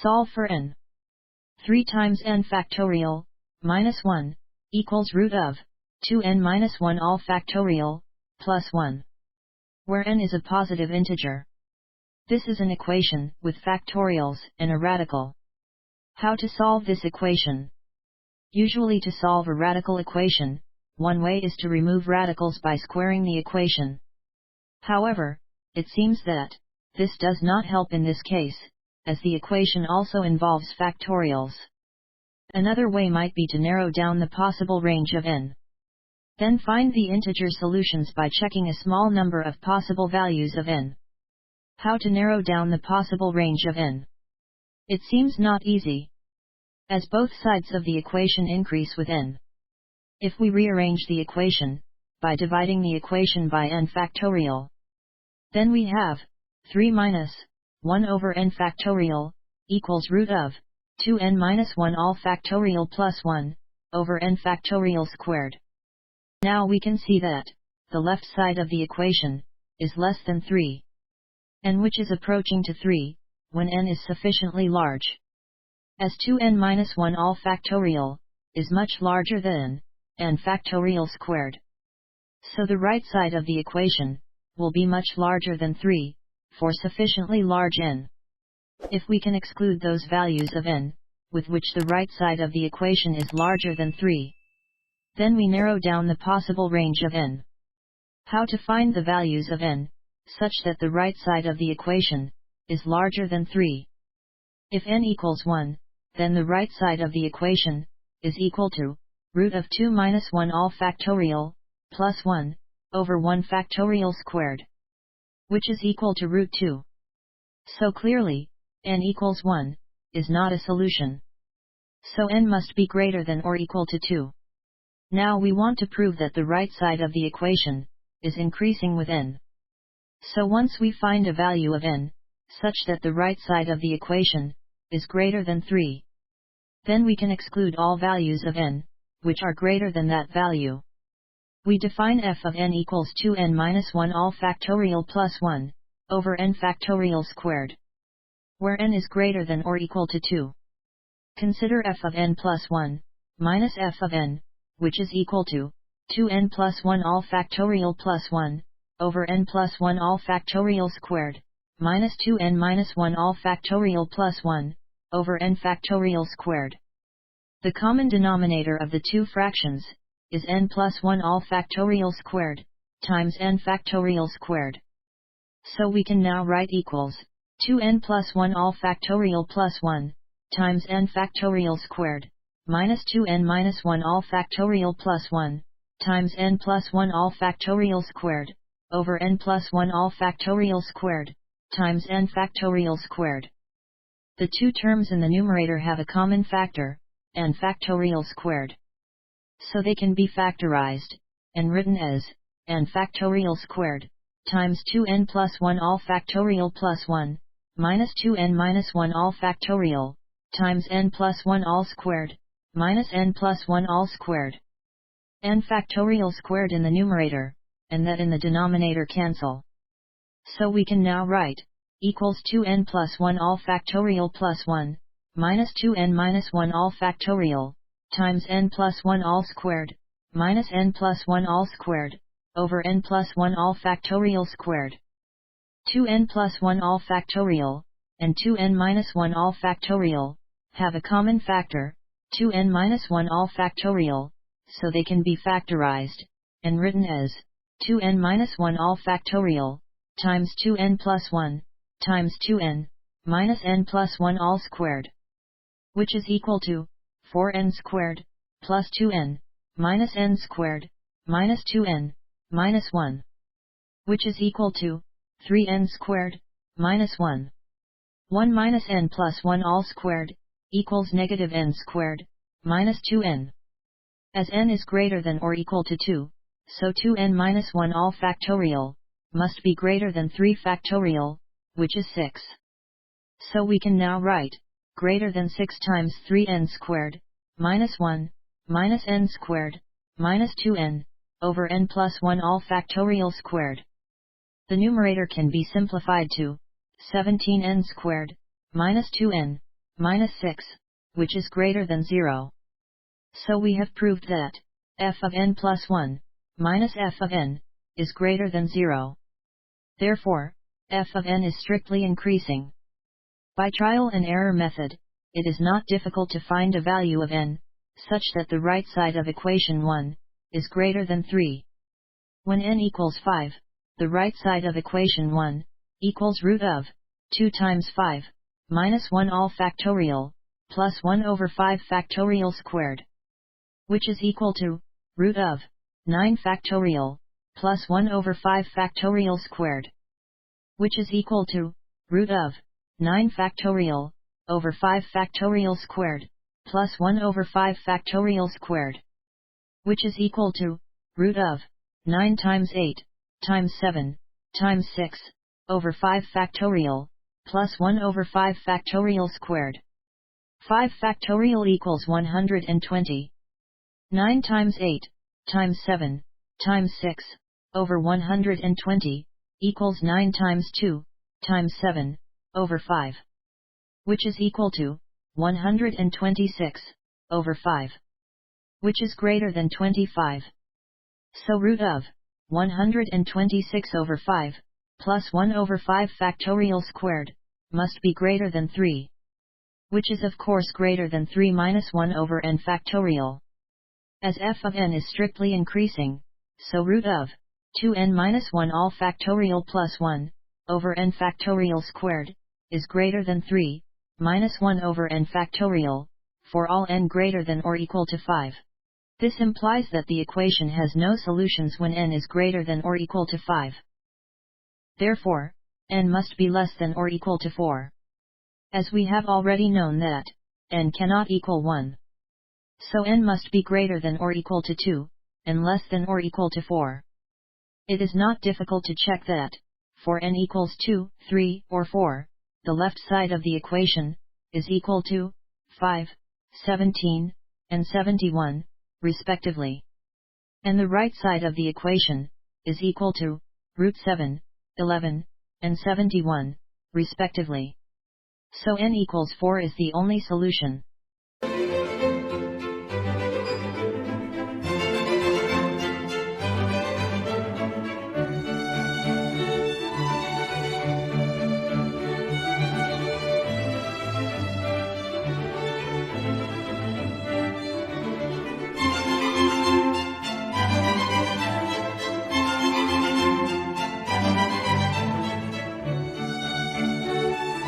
Solve for n. 3 times n factorial, minus 1, equals root of 2n minus 1 all factorial, plus 1. Where n is a positive integer. This is an equation with factorials and a radical. How to solve this equation? Usually to solve a radical equation, one way is to remove radicals by squaring the equation. However, it seems that this does not help in this case, as the equation also involves factorials. Another way might be to narrow down the possible range of n. Then find the integer solutions by checking a small number of possible values of n. How to narrow down the possible range of n? It seems not easy, as both sides of the equation increase with n. If we rearrange the equation, by dividing the equation by n factorial, then we have 3 minus 1 over n factorial, equals root of 2n minus 1 all factorial plus 1, over n factorial squared. Now we can see that the left side of the equation is less than 3, and which is approaching to 3, when n is sufficiently large. As 2n minus 1 all factorial is much larger than n factorial squared. So the right side of the equation will be much larger than 3, for sufficiently large n. If we can exclude those values of n, with which the right side of the equation is larger than 3, then we narrow down the possible range of n. How to find the values of n, such that the right side of the equation is larger than 3? If n equals 1, then the right side of the equation is equal to root of 2 minus 1 all factorial, plus 1, over 1 factorial squared, which is equal to root 2. So clearly, n equals 1, is not a solution. So n must be greater than or equal to 2. Now we want to prove that the right side of the equation is increasing with n. So once we find a value of n, such that the right side of the equation is greater than 3, then we can exclude all values of n, which are greater than that value. We define f of n equals 2n minus 1 all factorial plus 1, over n factorial squared, where n is greater than or equal to 2. Consider f of n plus 1, minus f of n, which is equal to 2n plus 1 all factorial plus 1, over n plus 1 all factorial squared, minus 2n minus 1 all factorial plus 1, over n factorial squared. The common denominator of the two fractions is n plus 1 all factorial squared, times n factorial squared. So we can now write equals 2n plus 1 all factorial plus 1, times n factorial squared, minus 2n minus 1 all factorial plus 1, times n plus 1 all factorial squared, over n plus 1 all factorial squared, times n factorial squared. The two terms in the numerator have a common factor, n factorial squared. So they can be factorized, and written as n factorial squared, times 2n plus 1 all factorial plus 1, minus 2n minus 1 all factorial, times n plus 1 all squared, minus n plus 1 all squared. N factorial squared in the numerator, and that in the denominator cancel. So we can now write equals 2n plus 1 all factorial plus 1, minus 2n minus 1 all factorial, times n plus 1 all squared, minus n plus 1 all squared, over n plus 1 all factorial squared. 2n plus 1 all factorial, and 2n minus 1 all factorial, have a common factor, 2n minus 1 all factorial, so they can be factorized, and written as 2n minus 1 all factorial, times 2n plus 1, times 2n, minus n plus 1 all squared, which is equal to 4n squared, plus 2n, minus n squared, minus 2n, minus 1, which is equal to 3n squared, minus 1. 1 minus n plus 1 all squared, equals negative n squared, minus 2n. As n is greater than or equal to 2, so 2n minus 1 all factorial must be greater than 3 factorial, which is 6. So we can now write greater than 6 times 3n squared, minus 1, minus n squared, minus 2n, over n plus 1 all factorial squared. The numerator can be simplified to 17n squared, minus 2n, minus 6, which is greater than 0. So we have proved that f of n plus 1, minus f of n, is greater than 0. Therefore, f of n is strictly increasing. By trial and error method, it is not difficult to find a value of n, such that the right side of equation 1, is greater than 3. When n equals 5, the right side of equation 1, equals root of 2 times 5, minus 1 all factorial, plus 1 over 5 factorial squared. Which is equal to root of 9 factorial, plus 1 over 5 factorial squared. Which is equal to root of 9 factorial, over 5 factorial squared, plus 1 over 5 factorial squared. Which is equal to root of 9 times 8, times 7, times 6, over 5 factorial, plus 1 over 5 factorial squared. 5 factorial equals 120. 9 times 8, times 7, times 6, over 120, equals 9 times 2, times 7, over 5. Which is equal to 126, over 5. Which is greater than 25. So root of 126 over 5, plus 1 over 5 factorial squared, must be greater than 3. Which is of course greater than 3 minus 1 over n factorial. As f of n is strictly increasing, so root of 2n minus 1 all factorial plus 1, over n factorial squared, is greater than 3, minus 1 over n factorial, for all n greater than or equal to 5. This implies that the equation has no solutions when n is greater than or equal to 5. Therefore, n must be less than or equal to 4. As we have already known that n cannot equal 1. So n must be greater than or equal to 2, and less than or equal to 4. It is not difficult to check that, for n equals 2, 3, or 4, the left side of the equation is equal to 5, 17, and 71, respectively. And the right side of the equation is equal to root 7, 11, and 71, respectively. So n equals 4 is the only solution.